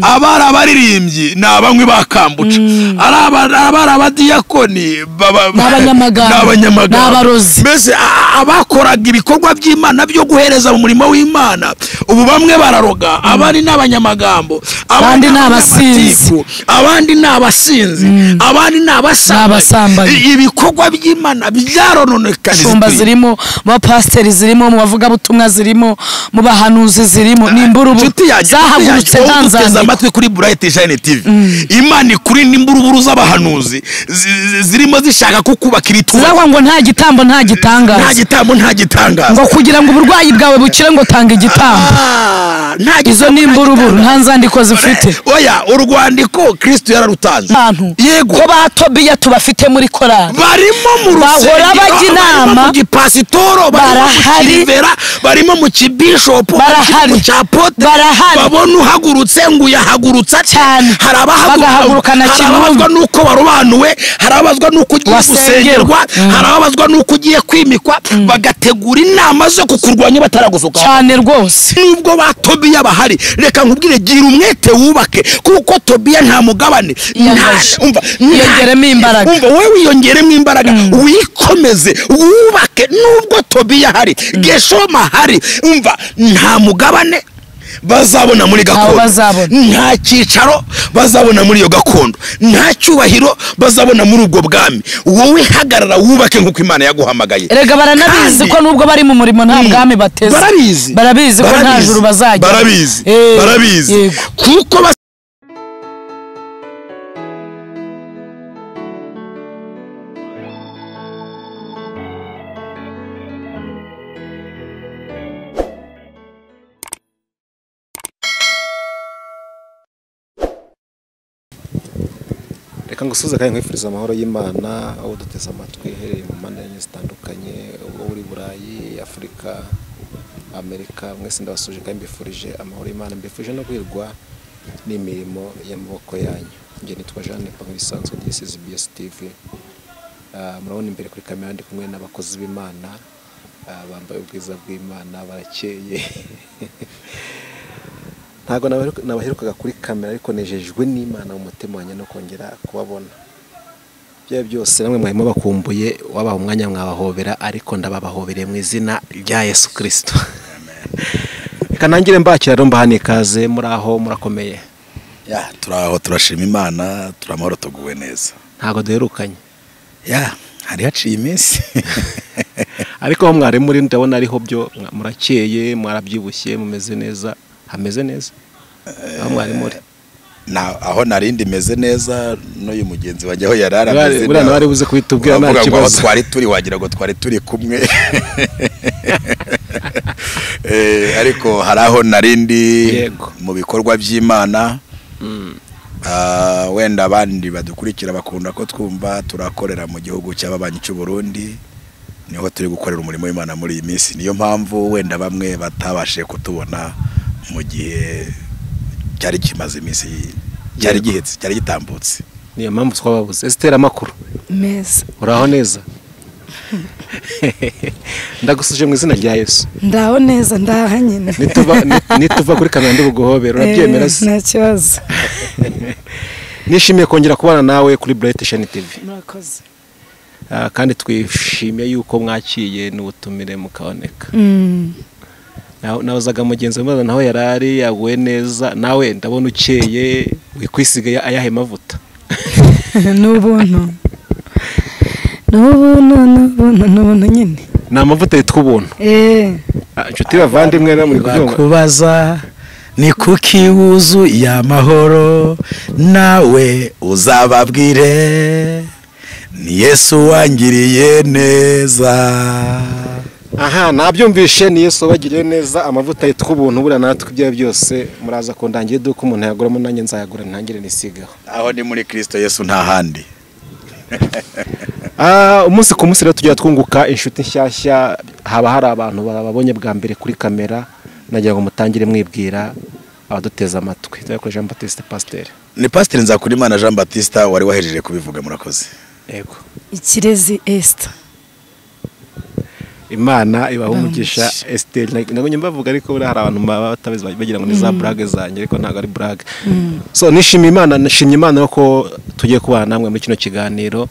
abari abaririmbyi n'abanywi bakambuca abari abadiyakoni n'abanyamaganga n'abarozi mbese abakoraga ibikorwa by'Imana byo guhereza mu murimo w'Imana ubu bamwe bararoga abandi n'abanyamagambo abandi n'abasinzi abandi n'abasinzi abandi n'abasambanyi ibikorwa by'Imana byarononekanye shumba zirimo mu pasteri zirimo mu bavuga butumwa zirimo mu bahanuzi zirimo n'imburubu zahagurutse ntanzanye amatwi kuri Bright Shine TV Imana kuri n'imburuburu z'abahanuzi zirimo zishaka kukubakira ituba ngo nta gitambo nta gitangaza ngo kugira ngo uburwayi bwawe bukire ngo tanga igitambo izo n'imburuburu nta nzandiko zifite oya urwandiko Kristo yararutanze yego ko batobiya tubafite muri korali barimo mu bahora bajya inama mu gipasitoro barahari barimo mu kibishop barahari babona uhagurutse ngo yahagurutsa cyane hari abahagurukana kintu nuko barobanuwe hari abazwa nuko ugiye gusengerwa hari abazwa nuko ugiye kwimikwa bagategura inama zo kukurwanya bataragusuka cyane rwose nubwo batobiya bahari reka nkubwire gira umwete wubake kuko tobiya nta mugabane umva yongeremo imbaraga umva wewe wiyongeremo imbaraga wikomeze wubake nubwo tobiya hari geshoma hari umva nta mugabane bazabona muri gakondo nta cyicaro bazabona muri iyo gakondo nta cyubahiro bazabona muri ubwo bwami wowe hagarara wubake nkuko Imana yaguhamagaye erega baranabizi ko nubwo bari mu murimo nta bwami bateze barabizi ko nta juru bazajya barabizi kuko reka ngusuze kandi nkwifuriza amahoro y'Imana aho duteze amatwi hereye mu mpande zitandukanye uri Burayi Afurika Amerika mwese ndabasuje kandi mbifurije amahoro y'Imana mbifurije no guhirwa n'imirimo y'amaboko yanyu nge nitwa Jeanne pa nk'ibisanzwe this is BS TV murabona imbere kuri kamera ndi kumwe n'abakozi b'Imana bambaye ubwiza bw'Imana barakeye ntago nabaherukaga kuri kamera ariko nejejwe n'Imana mu mutima wanjye no kongera kubabona bya byose namwe mwahimo bakumbuye wabaha umwanya mwabahobera ariko ndababahobereye mu izina rya Yesu Kristo reka nangire mbakira ro mbahane ikaze muri aho murakomeye turaho turashima Imana turamahoro tuguwe neza ntago duherukanye hari haciye iminsi ariko aho mwari muri ndabona ariho byo murakeye mwarabyibushye mumeze neza hameze neza aho mwari muri aho narindi meze neza n'uyu mugenzi wajyaho yarara meze neza bari buze kwitubwira nta kibazo twari turi wagira ngo twari turi kumwe ariko hari aho narindi mu bikorwa by'Imana wenda abandi badukurikira bakunda ko twumva turakorera mu gihugu cy'ababanyi cy'u Burundi niho turi gukorera umurimo w'Imana muri iyi minsi niyo mpamvu wenda bamwe batabashe kutubona mu gihe cyari kimaze iminsi cyari gihetse cyari gitambutse niyo mpamvu twababuze Ester amakuru meza uraho neza ndagusuje mu izina rya Yesu ndaho neza ndaha nyine nituva kuri kamera ndi buguhobera urabyemera se nta kibazo nishimiye kongera kubana nawe kuri Bright Shine TV murakoze kandi twishimiye yuko mwakiye n'ubutumire mukaboneka nawazaga mugenzi wawe naho yarari yaguwe neza nawe ndabona ukeye wikwisiga ayahe mavuta n'ubuntu nyine ni amavuta yitwa ubuntu inshuti bavandimwe na muri kubaza ni kuki wuzuye amahoro nawe uzababwire ni Yesu wangiriye neza aha nabyumvishe ni Yesu wagiriye neza amavuta yitwa ubuntu bura natwe ibyo byose muraza kondangiye duko umuntu yaguramo nanjye nzayagura ntangire nisigaho aho ni muri Kristo Yesu nta handi umunsi ku munsi rero tujya twunguka inshuti nshyashya haba hari abantu babonye bwa mbere kuri kamera nagira ngo mutangire mwibwira abaduteza amatwi turi Jean-Baptiste Pasteur ni Pasteur Nzakurimana Jean-Baptiste wari wahejeje kubivuga murakoze yego ikirezi Ester Imana ibaho umugisha Ester nabonye mbavuga ariko buri hari abantu batabizi bagira ngo ni za brag zanjye ariko ntago ari brag so nishimiye Imana ko tugiye kubana namwe muri kino kiganiro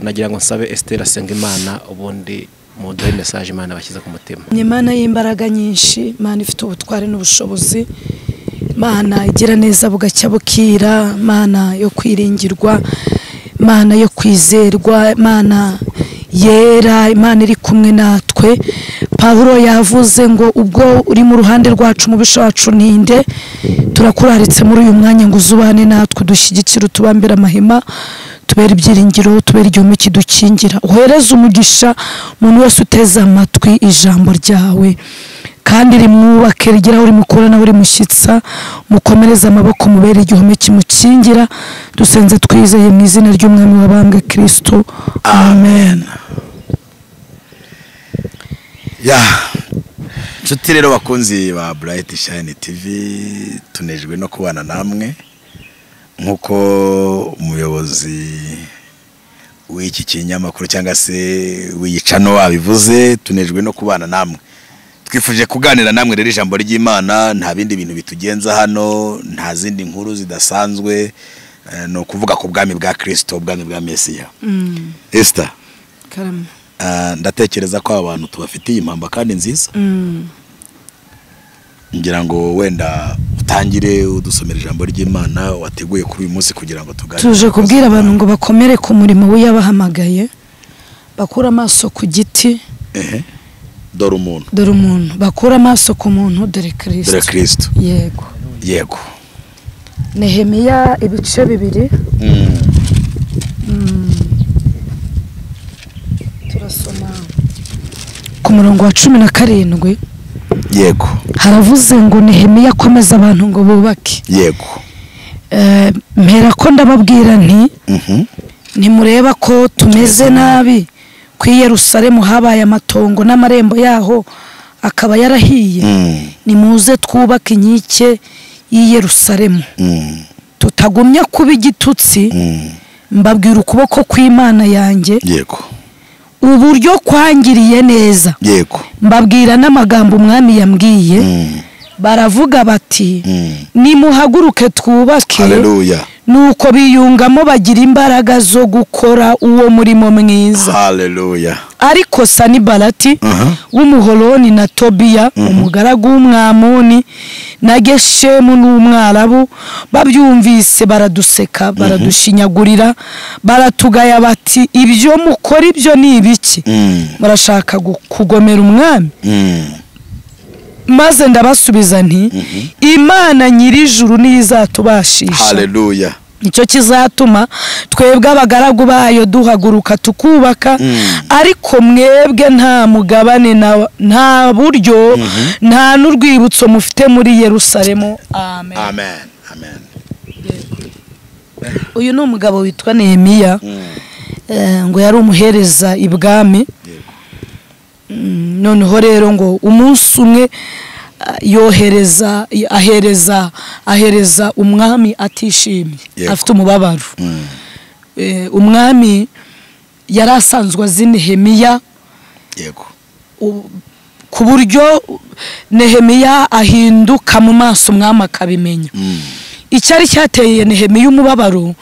nagira ngo nsabe Ester asenga Imana ubundi muduhe message Imana bashyize ku mutima. Imana y'imbaraga nyinshi, Imana ifite ubutware n'ubushobozi, Imana igira neza bugacya bukira, Imana yo kwiringirwa, Imana yo kwizerwa, Imana yera, Imana iri kumwe natwe. Pawulo yavuze ngo ubwo uri mu ruhande rwacu mu bisho wacu ninde, turakuraritse muri uyu mwanya ngo uzubane natwe, dushyigikire utubambira amahema, tubera ibyiringiro, tubera igihome kidukingira. Uhereze umugisha umuntu wese uteze amatwi ijambo ryawe, kandi rimwubake rigira uri mukora na uri mushyitsa, mukomereza amaboko mubera igihome kimukingira. Dusenze twizeye mu izina ry'umwami wabambwe Kristo, amen. Nshuti rero bakunzi ba Bright Shine TV, tunejwe no kubana namwe nkuko umuyobozi w'iki kinyamakuru cyangwa se w'iyicano wabivuze, tunejwe no kubana namwe. Twifuje kuganira namwe rero ijambo ry'Imana, nta bindi bintu bitugenza hano, nta zindi nkuru zidasanzwe, no kuvuga ku bwami bwa Kristo, ubwami bwa Mesiya. Ester, karama, ndatekereza ko abantu tubafitiye impamba kandi nziza. Ngira ngo wenda utangire udusomera ijambo ry'Imana wateguye kuri uyu munsi kugira ngo tuganire. Tuje kubwira abantu ngo bakomere ku murimo w'yabahamagaye, bakura amaso ku giti, dore umuntu, bakura amaso ku muntu, dore Kristo. Yego. Nehemiya ibice 2. Turasoma ku murongo wa 17. Yego. Haravuze ngo Nehemiya akomeza abantu ngo bubake. Yego. Mpera ko ndababwira nti nimureba ko tumeze nabi ku Yerusalemu, habaye amatongo n'amarembo yaho akaba yarahiye, nimuze twubake inkike y'i Yerusalemu, tutagumya kuba igitutsi. Mbabwira ukuboko kw'Imana yanjye, yego, uburyo kwangiriye neza, yego, mbabwira n'amagambo umwami yambwiye. Baravuga bati nimuhaguruke twubake. Haleluya. Nuko biyungamo bagira imbaraga zo gukora uwo murimo mwiza. Haleluya. Ariko Sanibalati w'umuholoni na Tobiya umugaragu w'umwamoni na Geshemu n'umwarabu babyumvise baraduseka, baradushinyagurira, baratugaya bati ibyo mukora ibyo ni ibiki? Barashaka kugomera umwami. Maze ndabasubiza nti Imana nyirijuru nizatubashisha. Haleluya. Nicyo kizatuma twebwe abagaragu bayo duhaguruka tukubaka. Ariko mwebwe nta mugabane nta buryo nta n'urwibutso mufite muri Yerusalemu. Amen. Amen. Amen. Uyu ni umugabo witwa Nehemiya, ngo yari umuhereza ibwami. Noneho rero ngo umunsi umwe ahereza umwami atishimye, afite umubabaro. Umwami yari asanzwe azi Nehemiya, yego, ku buryo Nehemiya ahinduka mu maso umwami akabimenya. Icyari cyateye Nehemiya umubabaro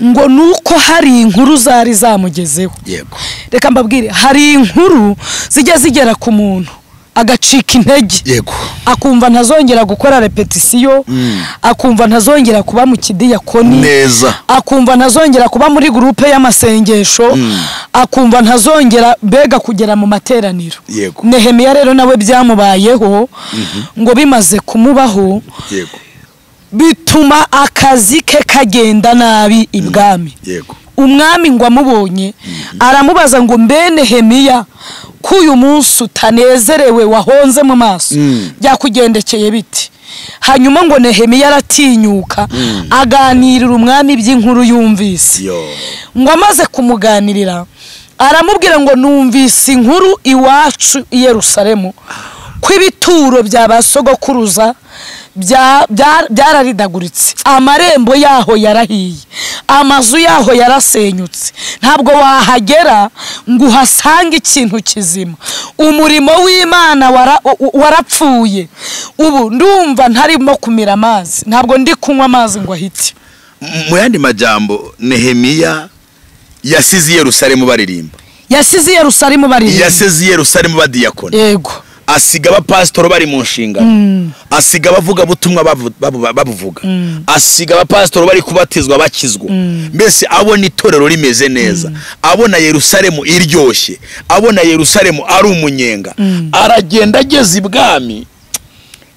ngo nuko hari inkuru zari zamugezeho. Yego. Reka mbabwire, hari inkuru zijya zigera ku muntu agacika intege. Yego. Akumva ntazongera gukora repetisiyo, akumva ntazongera kuba mu kidiyakoni neza, akumva ntazongera kuba muri groupe y'amasengesho, akumva ntazongera bega kugera mu materaniro. Yego. Nehemiya rero nawe byamubayeho, ngo bimaze kumubaho, yego, bituma akazi ke kagenda nabi ibwami. Yego. Umwami ngo amubonye aramubaza ngo mbe Nehemiya, ko uyu munsi utanezerewe wahonze mu maso, byakugendekeye biti? Hanyuma ngo Nehemiya aratinyuka aganirira umwami by'inkuru yumvise. Ngo amaze kumuganirira aramubwira ngo numvise inkuru iwacu i Yerusalemu ko ibituro by'abasogokuruza byararidaguritse, amarembo yaho yarahiye, amazu yaho yarasenyutse ntabwo wahagera ngo uhasange ikintu kizima umurimo w'Imana warapfuye ubu ndumva ntarimo kumira amazi ntabwo ndi kunywa amazi ngo ahite mu yandi majambo Nehemiya yasize Yerusalemu baririmba yasize Yerusalemu badiyakona yego asiga abapasitoro bari mu nshingano asiga abavuga butumwa babuvuga asiga abapasitoro bari kubatizwa bakizwa mbese abona itorero rimeze neza abona Yerusalemu iryoshye abona Yerusalemu ari umunyenga aragenda ageze ibwami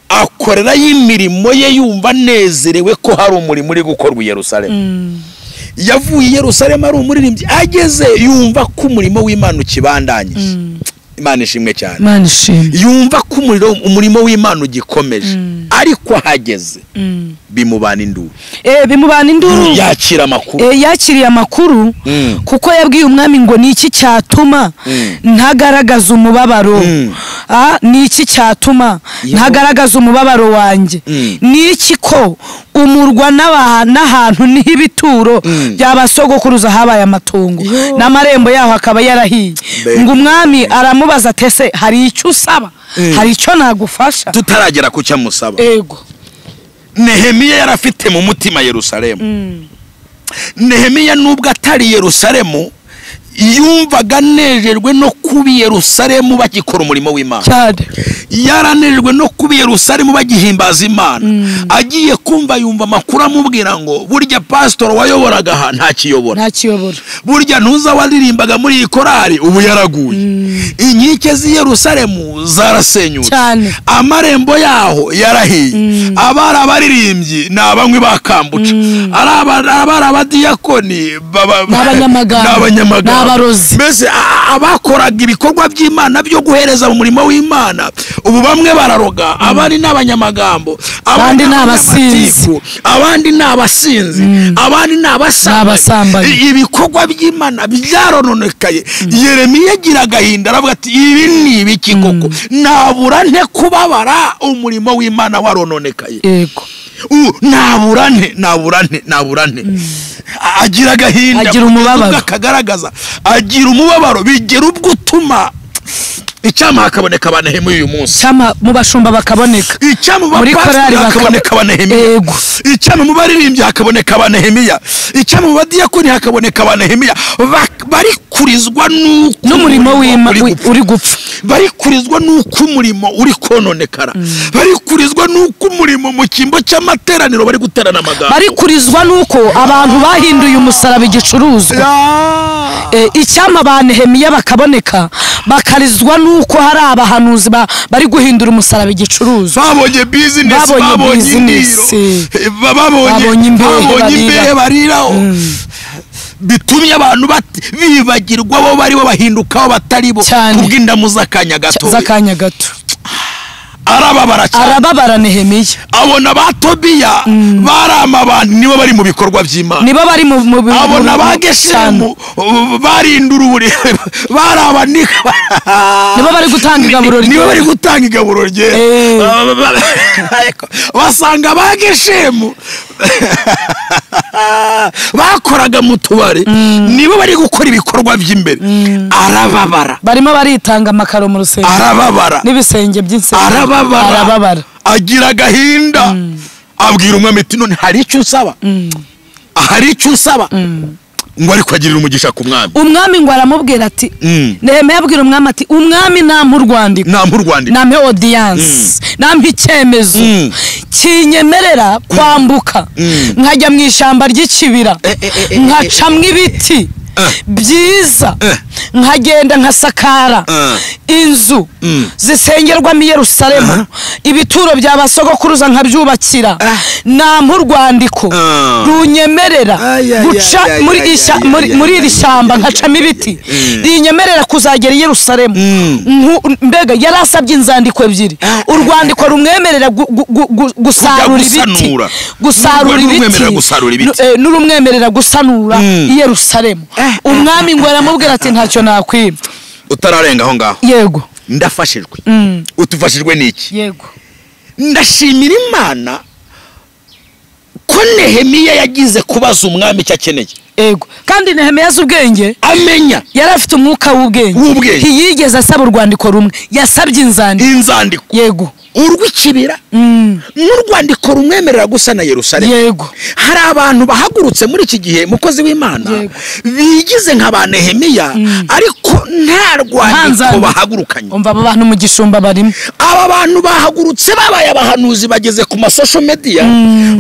akorera y'imirimo ye yumva nezerewe ko hari umurimo uri gukorwa i Yerusalemu yavuye i Yerusalemu ari umuririmbyi ageze yumva ko umurimo w'Imana ukibandanyije Imana ishimwe cyane Imana ishimwe yumva ko umurimo w'Imana ugikomeje ariko ahageze bimubana induru yakiriye amakuru kuko yabwiye umwami ngo niki cyatuma ntagaragaza umubabaro niki cyatuma ntagaragaza umubabaro wanjye niki ko umurwa n'ahantu n'ibituro by'abasogokuruza habaye amatungo n'amarembo yaho akaba yarahiye ngo umwami aramubaza atese hari icyo usaba hari icyo nagufasha tutaragera ku cyo amusaba yego Nehemiya yarafite mu mutima Yerusalemu Nehemiya nubwo atari Yerusalemu yumvaga nejejwe no kubi Yerusalemu bagikora umurimo w'Imana cyane yaranejwe no kubi Yerusalemu bagihimbaza Imana agiye kumva yumva makuru amubwira ngo burya pastor wayoboraga aha nta kiyobora burya ntuza waririmbaga muri iyi korari ubu yaraguye inkike z'i Yerusalemu zarasenyutse amarembo yaho yarahiye abaririmbyi nabanywe bakambuca abadiyakoni n'abanyamagana mbese abakoraga ibikorwa by'Imana byo guhereza mu murimo w'Imana ubu bamwe bararoga abandi n'abanyamagambo abandi n'abasinzi abandi n'abasinzi abandi n'abasambanyi ibikorwa by'Imana byarononekaye Yeremiya agira agahinda aravuga ati ibi ni ibiki koko nabura nte kubabara umurimo w'Imana warononekaye yego naburane agira agahinda agira umubabaro akagaragaza agira umubabaro bigera ubwo utuma icyama hakaboneka abanehemu uyu munsi cyama mu bashumba bakaboneka icyama muri korari bakaboneka abanehemiya icyama mu baririmbyi hakaboneka abanehemiya icyama mu badiyakoni hakaboneka abanehemiya bari kurizwa n'umurimo w'Imana uri gupfa bari kurizwa n'uko umurimo uri kononekara bari kurizwa n'uko umurimo mu kimbo cy'amateraniro bari guterana amagambo bari kurizwa n'uko abantu bahinduye umusaraba igicuruzwa icyama abanehemiya bakaboneka bakarizwa nuko hari abahanuzi bari guhindura umusaraba igicuruzwa babonye business babonye imbehe bariraho bitumye abantu bibagirwa bo bari bo bahindukaho batari bo kubw'indamu z'akanya gato arababara Nehemiya abona ba Tobiya barama abantu nibo bari mu bikorwa by'Imana nibo bari mu abona bageshemu barindura ubure barabanika nibo bari gutanga igaburo rye basanga bageshemu bakoraga mu tubari nibo bari gukora ibikorwa by'imbere arababara barimo baritanga amakaro mu rusengero arababara n'ibisenge by'insengero arababara agira agahinda abwira umwami ati none hari icyo usaba ngo ari kwagirira umugisha ku umwami ngo aramubwira ati Nehemiya abwira umwami ati umwami nampa urwandiko nampe audience nampe icyemezo kinyemerera kwambuka nkajya mu ishyamba ry'ikibira nkacamwe ibiti byiza nkagenda nkasakara inzu zisengerwamo i Yerusalemu ibituro by'abasogokuruza nkabyubakira nampa urwandiko runyemerera guca muri iri shyamba nkacamo ibiti rinyemerera kuzagera i Yerusalemu mbega yarasabye inzandiko ebyiri urwandiko rumwemerera gusarura ibiti n'urumwemerera gusanura i Yerusalemu umwami ngo aramubwira ati ntacyo nakwima utararenga aho ngaho yego ndafashijwe utufashijwe n'iki yego ndashimira Imana ko Nehemiya yagize kubaza umwami icyo akeneye. Ego kandi Nehemiya azi ubwenge, amenya, yari afite umwuka w'ubwenge. Ntiyigeze asaba urwandiko rumwe, yasabye inzandiko. Yego urw'ikibira n'urwandiko rumwemerera gusana Yerusalemu. Yego hari abantu bahagurutse muri iki gihe mukozi w'Imana bigize nka ba Nehemiya ariko nta rwandiko bahagurukanye. Umva aba bantu mu gishumba barimo. Aba bantu bahagurutse babaye abahanuzi, bageze ku masosho media,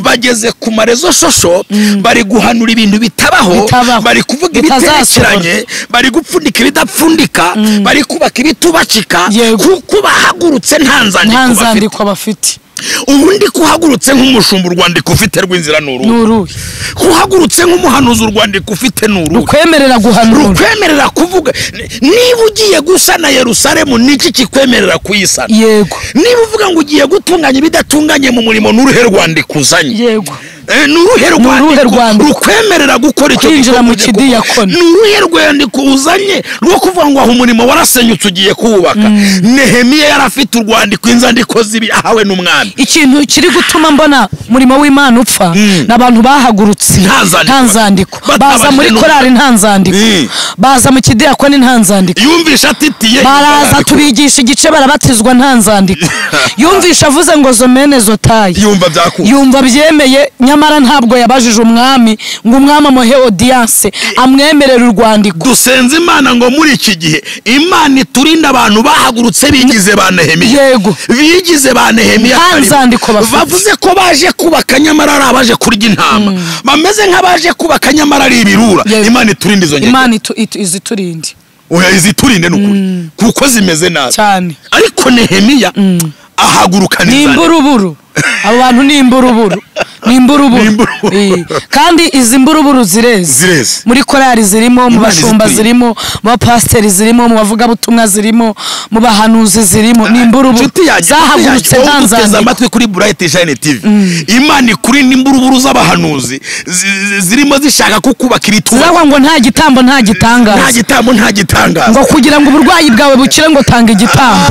bageze ku marezo social, bari guhanura ibintu bitabaho, bari kuvuga ibiterekeranye, bari gupfundika ibidapfundika, bari kubaka ibitubacika, kuko bahagurutse nta nzandiko bafite. Ubundi kuhagurutse nk'umushumba urwandiko ufite rw'inzira nuru. Kuhagurutse nk'umuhanuzi urwandiko ufite nuru. Rukwemerera guhanura. Rukwemerera kuvuga. Niba ugiye gusana Yerusalemu niki kikwemerera kuyisana? Yego. Niba uvuga ngo ugiye gutunganya ibidatunganye mu murimo n'uruhe rwandiko uzanye? Yego. Nuruhe rwandiko rukwemerera gukora icyo kwinjira mu kidiyakoni? Nuruhe rwandiko uzanye rwo kuvuga ngo aho umurimo warasenyutse ugiye kuwubaka? Nehemiya yarafite urwandiko, inzandiko zibi ahawe n'umwami. Ikintu kiri gutuma mbona murimo w'Imana upfa n'abantu bahagurutse nta nzandiko. Baza muri korari nta nzandiko, baza mu kidiyakoni nta nzandiko. Yumvisha atitiye, baraza tubigisha igice barabatizwa nta nzandiko. Yumvisha avuze ngo zomene zotaye, yumva byemeye, nyamara ntabwo yabajije umwami ngo umwami amuhe audience amwemerera urwandiko. Dusenze Imana ngo muri iki gihe Imana iturinda abantu bahagurutse bigize ba Nehemiya. Yego bigize ba Nehemiya bavuze ko baje kubaka nyamara ari abaje kurya intama, bameze nk'abaje kubaka nyamara ari ibirura. Imana iturinde izo ngendo. Imana iziturinde. Oya iziturinde n'ukuri kuko zimeze nabi cyane. Ariko Nehemiya ahagurukana n'imburuburu. Abo bantu ni imburuburu. Kandi izi mburuburu zireze muri korari zirimo, mu bashumba zirimo, mu bapasteri zirimo, mu bavuga butumwa zirimo, mu bahanuzi zirimo. Ni imburuburu zahagurutse ntanzandiko. Amatwi kuri Bright Shine TV. Imana kuri n'imburuburu z'abahanuzi zirimo zishaka kukubaka ibituba. Zavuga ngo nta gitambo nta gitangaza. Ngo kugira ngo uburwayi bwawe bukire ngo tanga igitambo.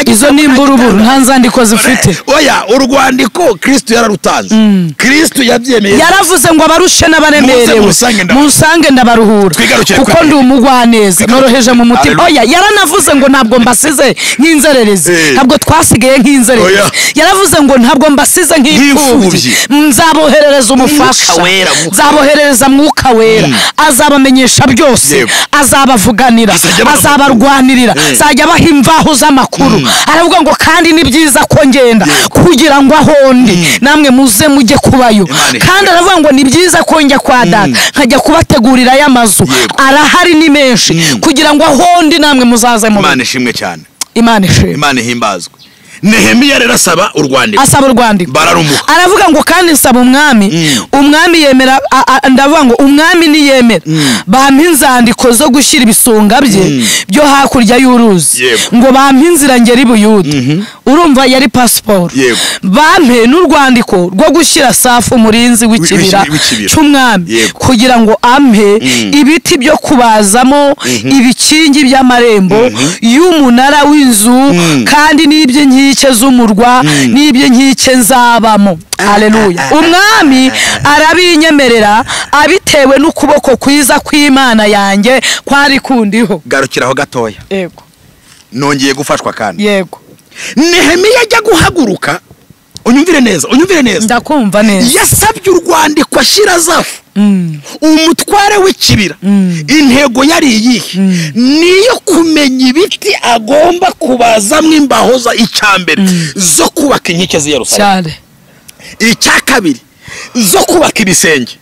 Izo ni imburuburu nta nzandiko zifite. Oya urwandiko Kristo yararutanze. Kristo yabyemeye, yaravuze ngo abarushe n'abaremerewe musange ndabaruhura kuko ndi umugwaneza noroheje mu mutima. Oya yaranavuze ngo ntabwo mbasize nk'inzererezi, ntabwo twasigaye nk'inzererezi. Yaravuze ngo ntabwo mbasize nk'imfubyi, nzaboherereza umufasha, nzaboherereza mwuka wera, azabamenyesha byose, azabavuganira, azabarwanirira, azajya baha imvaho z'amakuru. Aravuga ngo kandi ni byiza ko ngenda kugira ngo ahondi namwe muze mujye kubayo. Kandi aravuga ngo ni byiza ko njya kwa data nkajya kubategurira y'amazu, arahari ni menshi, kugira ngo ahondi namwe muzaze mu. Imana ishimwe cyane. Imana ihimbazwe. Nehemiya rero asaba urwandiko. Bararumuha. Aravuga ngo kandi nsaba umwami yemera. Ndavuga ngo umwami niyemera bampa inzandiko zo gushyira ibisonga byo hakurya y'uruzi, ngo bampa inzira ngera i Buyuda. Urumva yari passport. Bampe n'urwandiko rwo gushyira Safu umurinzi w'ikibira cy'umwami, kugira ngo ampe ibiti byo kubazamo ibikingi by'amarembo y'umunara w'inzu, kandi n'ibyo nkike z'umurwa n'ibyo nkike nzabamo. Haleluya. Umwami arabinyemerera abitewe n'ukuboko kwiza kw'Imana yanjye kwari kundiho. Garukiraho gatoya. Yego. Nongeye gufashwa kandi. Yego. Nehemiya ajya guhaguruka. Unyumvire neza. Ndakumva neza. Yasabye urwandiko ashira Zafu, umutware w'ikibira. Intego yari iyihe? Niyo kumenya ibiti agomba kubazamwo imbaho za icyambere zo kubaka inkike z'i Yerusalemu. Icya kabiri zo kubaka ibisenge.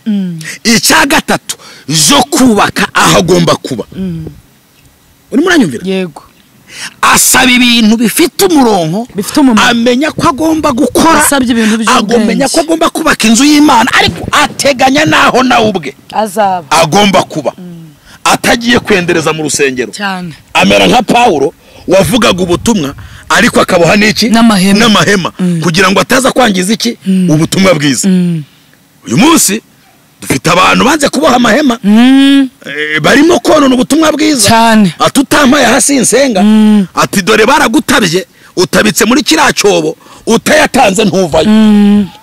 Icya gatatu zo kubaka aho agomba kuba. Urimo uranyumvira? Yego. Asaba ibintu bifite umurongo, amenya ko agomba gukora, agomenya ko agomba kubaka inzu y'Imana, ariko ateganya naho nawe ubwe agomba kuba, atagiye kwendereza mu rusengero. Amera nka Paulo wavugaga ubutumwa ariko akaboha n'iki n'amahema kugira ngo ataza kwangiza iki ubutumwa bwiza. Uyu munsi dufite abantu banze kuboha amahema, barimo konona ubutumwa bwiza. Atutampaye hasi insenga, ati dore baragutabye utabitse muri kiriya cyobo utayatanze ntuvayo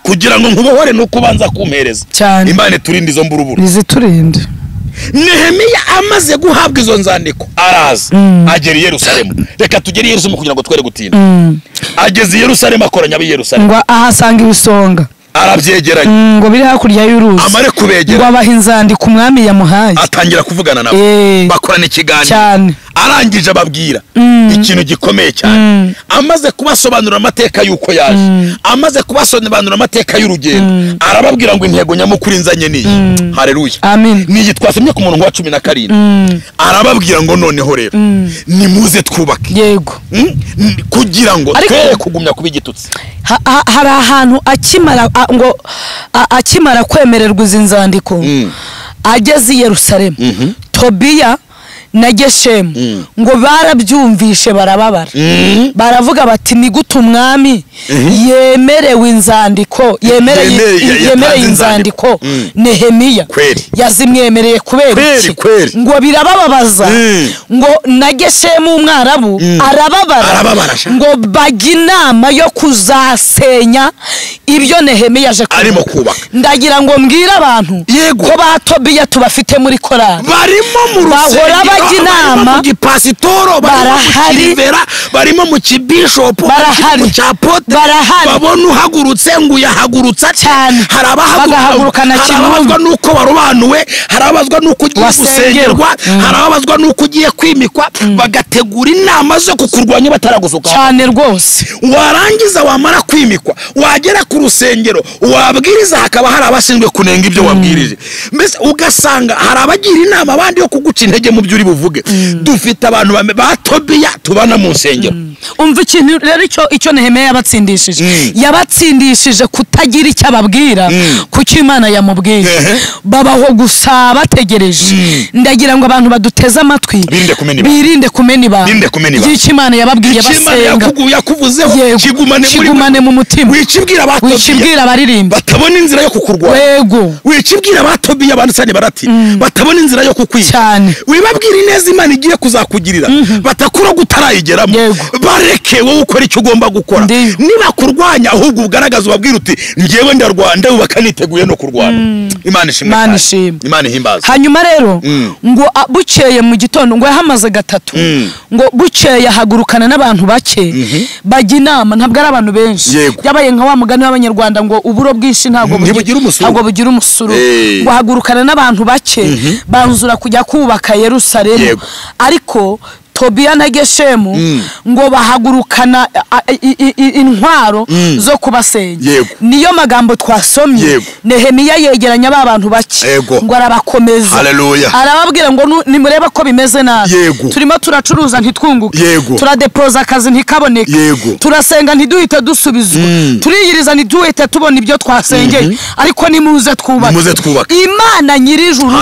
kugira ngo nkubohore nuko ubanza kumpereza Imana turinde izo mburuburu niziturinde. Nehemiya amaze guhabwa izo nzandiko araza agera i Yerusalemu. Reka tugere i Yerusalemu kugira ngo twere gutinda. Ageze i Yerusalemu akoranya ab'i Yerusalemu ngo ahasanga ibisonga arabyegeranye ngo biri hakurya y'uruzi amare kubegera ngo abaha inzandiko umwami yamuhaye atangira kuvugana nabo bakorana ikiganiro cyane arangije ababwira ikintu gikomeye cyane amaze kubasobanurira amateka yuko yaje amaze kubasobanurira amateka y'urugendo arababwira ngo intego nyamukuru inzanye ni haleluya amen ni twasomye ku murongo wa 17 arababwira ngo noneho rero nimuze twubake yego kugira ngo twere kugumya kubigitutse hari ahantu akimara kwemererwa izi nzandiko ageze i Yerusalemu Tobiya na Geshemu ngo barabyumvishe barababara baravuga bati ni gute umwami yemerewe inzandiko yemereye inzandiko Nehemiya yazimwemereye kubera iki ngo birabababaza ngo na Geshemu umwarabu arababara ngo bajya inama yo kuzasenya ibyo Nehemiya aje arimo kubaka. Ndagira ngo mbwire abantu ko ba Tobiya tubafite muri korali barimo mu rusengero inama mu gipasitoro barahari barimo mu kibishopu mu cyapote babona uhagurutse ngo uyahagurutsa cyane hari abahagurukana kintu nuko barobanuwe hari abazwa nuko ugiye gusengerwa hari abazwa nuko ugiye kwimikwa bagategura inama zo kukurwanya bataragusuka cyane rwose warangiza wamara kwimikwa wagera ku rusengero wabwiriza hakaba hari abashinzwe kunenga ibyo wabwirije mbese ugasanga hari abagira inama abandi yo kuguca intege mu byuri buvuge dufite abantu ba Tobiya tubana mu nsengero umva ikintu rero icyo Nehemiya yabatsindishije kutagira icyo ababwira kuko Imana yamubwiye babaho gusa bategereje ndagira ngo abantu baduteze amatwi birinde kumena ibanga y'icyo Imana yababwiye basenga yakuvuzeho kigumane mu mutima wicibwira abaririmba batabona inzira yo kukurwanya yego wicibwira ba Tobiya banditsane barati batabona inzira yo kukwica wibabwira ineza Imana igiye kuzakugirira batakura gutarayigeramo bareke wowe ukora icyo ugomba gukora niba kurwanya ahubwo ugaragaza ubabwira uti ngiyewe ndarwanda bakaniteguye no kurwana Imana ishimwe Imana ihimbaza. Hanyuma rero ngo bukeye mu gitondo ngo yahamaze gatatu ngo bukeye ahagurukana n'abantu bake bajya inama ntabwo ari abantu benshi yabaye nka wa mugani w'abanyarwanda ngo uburo bwinshi ntabwo bugira umusuru ngo ahagurukana n'abantu bake banzura kujya kubaka Yerusalemu ariko Tobiya na Geshemu ngo bahagurukana intwaro zo kubasenya niyo magambo twasomye Nehemiya yegeranya abantu bake ngo arabakomeza arababwira ngo nimureba ko bimeze nabi turimo turacuruza ntitwunguke turadepoza akazi ntikaboneke turasenga ntiduhite dusubizwa turiyiriza ntiduhite tubona ibyo twasengeye ariko nimuze twubake Imana nyirijuru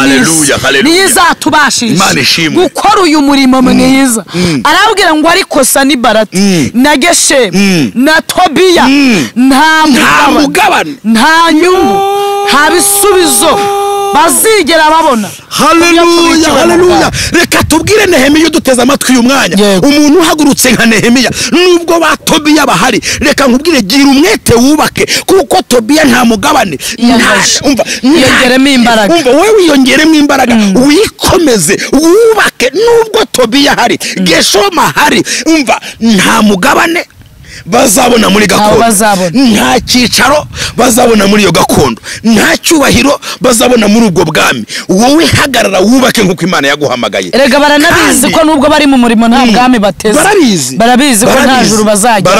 niyo izatubashisha gukora uyu murimo mwiza arabwira ngo ariko Sanibarati na Geshemu na Tobiya nta mugabane nta nyungu nta bisubizo bazigera babona. Haleluya. Reka tubwire Nehemiya uduteze amatwi uyu mwanya umuntu uhagurutse nka Nehemiya nubwo ba Tobiya bahari reka nkubwire gira umwete wubake kuko Tobiya nta mugabane yongeremo imbaraga wowe wiyongeremo imbaraga wikomeze wubake nubwo Tobiya hari Geshemu hari nta mugabane bazabona muri gakondo nta cyicaro bazabona muri iyo gakondo nta cyubahiro bazabona muri ubwo bwami wowe hagarara wubake nkuko Imana yaguhamagaye. Erega baranabizi ko nubwo bari mu murimo nta bwami bateze barabizi ko nta juru bazajya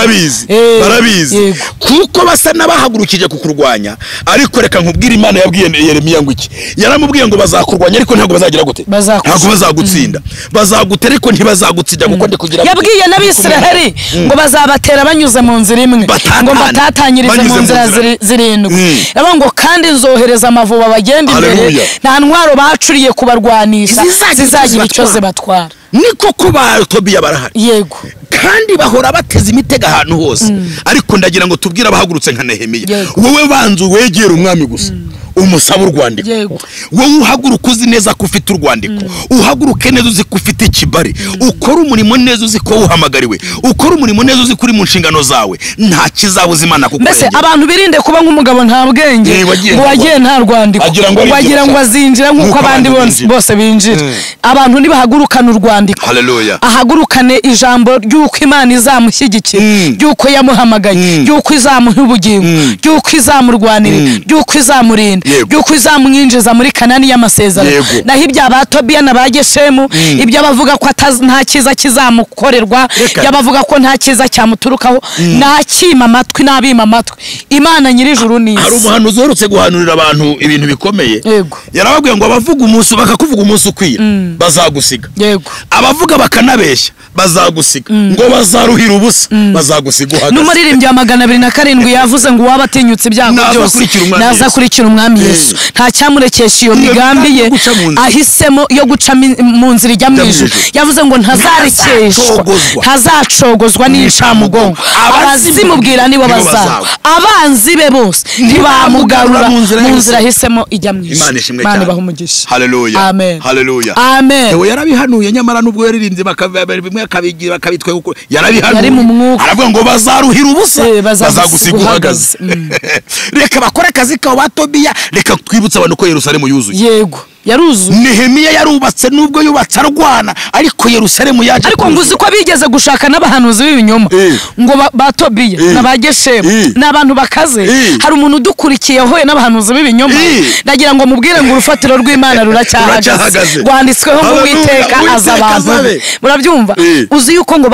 barabizi kuko basa n'abahagurukije kukurwanya ariko reka nkubwire Imana yabwiye Yeremiya ngo iki yaramubwiye ngo bazakurwanya ariko ntabwo bazagira gute ntabwo bazagutsinda bazagutera ariko ntibazagutsinda kuko ndi kugira yabwiye n'Abisiraheli ngo bazabatera banyuze mu nzira imwe ngo batatanyirize mu nzira zirindwi ngo kandi nzohereza amavuba bagenda imbere nta ntwaro bacuriye kubarwanisha zizagira icyo zibatwara. Niko ko ba Tobiya barahari yego kandi bahora bateze imitega ahantu hose ariko ndagira ngo tubwire abahagurutse nka Nehemiya wowe banzu wegera umwami gusa umusaba urwandiko. Wowe uhaguruka uzi neza ko ufite urwandiko, uhaguruke neza uzi ko ufite ikibari, ukora umurimo neza uzi ko uhamagariwe, ukora umurimo neza uzi kuri mu nshingano zawe, nta kizabuza Imana kukurengera. Mbese abantu birinde kuba nk'umugabo nta bwenge, ngo wagiye nta rwandiko, wagira ngo azinjira nk'uko abandi bose binjira. Abantu nibahagurukana urwandiko, ahagurukane ijambo ry'uko Imana izamushyigikira, ry'uko yamuhamagaye, ry'uko izamuha ubugingo, ry'uko izamurwanira, ry'uko izamurinda, ry'uko izamwinjiza muri Kanani y'amasezerano. Naho ibya Batobiya na Bageshemu, ibyo bavuga ko nta kiza kizamukorerwa, yabavuga ko nta kiza cyamuturukaho, nakima amatwi n'abima amatwi. Imana nyir'ijuru n'isi. Hari umuhanuzi uherutse guhanurira abantu ibintu bikomeye. Yarababwiye ngo abavuga umunsi bakakuvuga umunsi ukwira bazagusiga. Abavuga bakanabeshya bazagusiga, ngo bazaruhira ubusa bazagusiga uhagaze. N'umuririmbyi wa 207 yavuze ngo waba atinyutse ibyago byose naza kurikira umwami Yesu. Nta cyamurekesha iyo migambi ye, ahisemo yo guca mu nzira ijya mu ijuru. Yavuze ngo ntazarekeshwa, ntazacogozwa n'incamugongo. Abazimubwira nibo bazaba, abanzi be bose ntibamugarura mu nzira ahisemo ijya mu ijuru. Imana ibaha umugisha. Haleluya, amen, haleluya, amen. Ewe yarabihanuye, nyamara nubwo yaririmbye bimwe akabigira bakabitwe uko yarabihanuye. Yari mu mwuka, aravuga ngo bazaruhira ubusa bazagusiga uhagaze. Reka bakore akazi ka Batobiya, reka twibutsa abantu ko Yerusalemu yuzuye. Yego, yaruzu. Nehemiya yarubatse, nubwo yubatse arwana, ariko Yerusalemu yaje. Ariko nguzi ko bigeze gushaka n'abahanuzi b'ibinyoma, ngo Batobiya na Bageshemu n'abantu bakaze. Hari umuntu udukurikiye hoye n'abahanuzi b'ibinyoma, ndagira ngo mubwire ngo urufatiro rw'Imana ruracyahagaze, rwanditsweho ngo Uwiteka aza abantu. Murabyumva? Uzi yuko ngo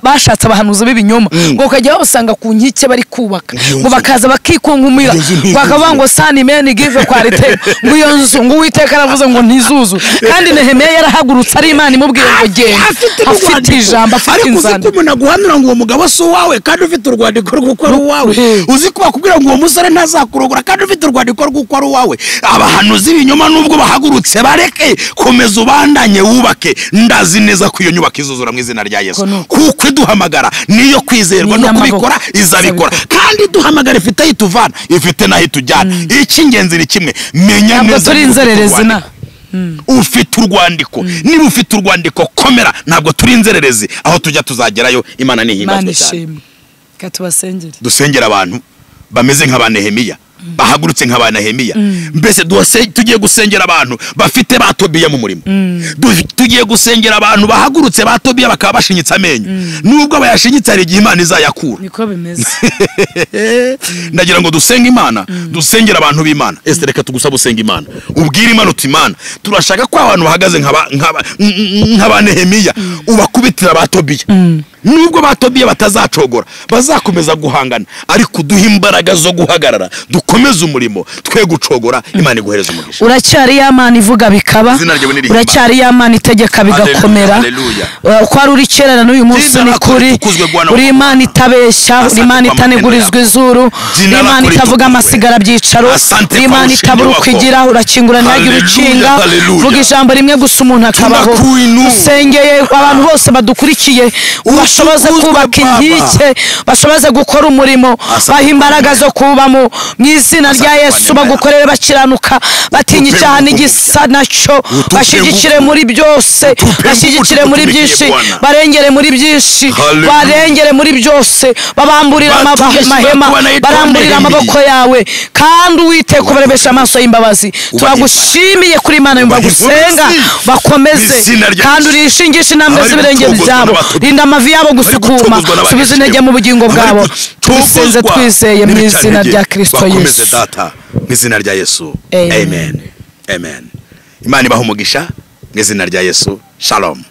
bashatse abahanuzi b'ibinyoma, ngo kajya basanga ku nkike bari kubaka, ngo bakaza bakikunkumira, bakavuga ngo sani meni give quality, ngo iyo nzu ngo Uwiteka aravuze ngo ntizuzu. Kandi Nehemiya yarahagurutse ari Imana imubwiye ngo genda, afite ijambo, afite inzara. Ariko umuntu aguhanura ngo uwo mugabo si uwawe kandi ufite urwandiko rw'uko ari uwawe. Uzi ko bakubwira ngo uwo musore ntazakurogora kandi ufite urwandiko rw'uko ari uwawe. Abahanuzi b'ibinyoma nubwo bahagurutse bareke, komeza ubandanye wubake. Ndazi neza ko iyo nyubako izuzura mu izina rya Yesu, kuko iduhamagara niyo kwizerwa no kubikora izabikora. Kandi duhamagara ifite ituvana, ifite naho itujyana. Icy'ingenzi ni kimwe, menya neza ufite urwandiko. Niba ufite urwandiko komera, ntabwo turi inzererezi. Aho tujya tuzagerayo. Imana nihimbazwe cyane. Katubasengere, dusengera abantu bameze nk'aba Nehemiya, bahagurutse nk'aba Nehemiya. Mbese tugiye gusengera abantu bafite Batobiya mu murimo. Tugiye gusengera abantu bahagurutse Batobiya bakaba bashinyitse amenyo, nubwo bayashinyitse hari igihe Imana izayakura. Niko bimeze. Ndagira ngo dusenge Imana, dusengera abantu b'Imana. Ester, reka tugusaba usenga Imana, ubwire Imana uti Imana, turashaka ko abantu bahagaze nk'aba Nehemiya ubakubitira Batobiya. Nubwo Batobiya batazacogora, bazakomeza guhangana, ariko duha imbaraga zo guhagarara, dukomeze umurimo, twe gucogora. Imana iguhereza umugisha. Uracyari y'Imana ivuga bikaba, uracyari y'Imana itegeka bigakomera. Ko ari uri kerana n'uyu munsi ni kuri, uri Imana itabeshya, uri Imana itanegurizwa izuru, uri Imana itavuga amasigara byicaro, uri Imana itabura ukwigira, urakingura ntihagire ucinga. Vuga ijambo rimwe gusa umuntu akabaho. Usengeye abantu bose badukurikiye, bashoboze kubaka inkike, bashoboze gukora umurimo, baha imbaraga zo kubamo mu izina rya Yesu. Bagukorere bakiranuka, batinya icyaha n'igisa nacyo, bashyigikire muri byose, bashyigikire muri byinshi, barengere muri byinshi, barengere muri byose, babamburira amahema, baramburira amaboko yawe. Kandi Uwiteka ubarebesha amaso y'imbabazi. Turagushimiye kuri Imana yumva gusenga, bakomeze kandi urishingisha intambwe z'ibirenge byabo, rinda amavi yabo gusukuma, subiza intege mu bugingo bwabo. Tubisenze twizeye mu izina rya Kristo Yesu. Mu izina rya Yesu. Amen. Amen. Imana ibaha umugisha mu izina rya Yesu. Shalom.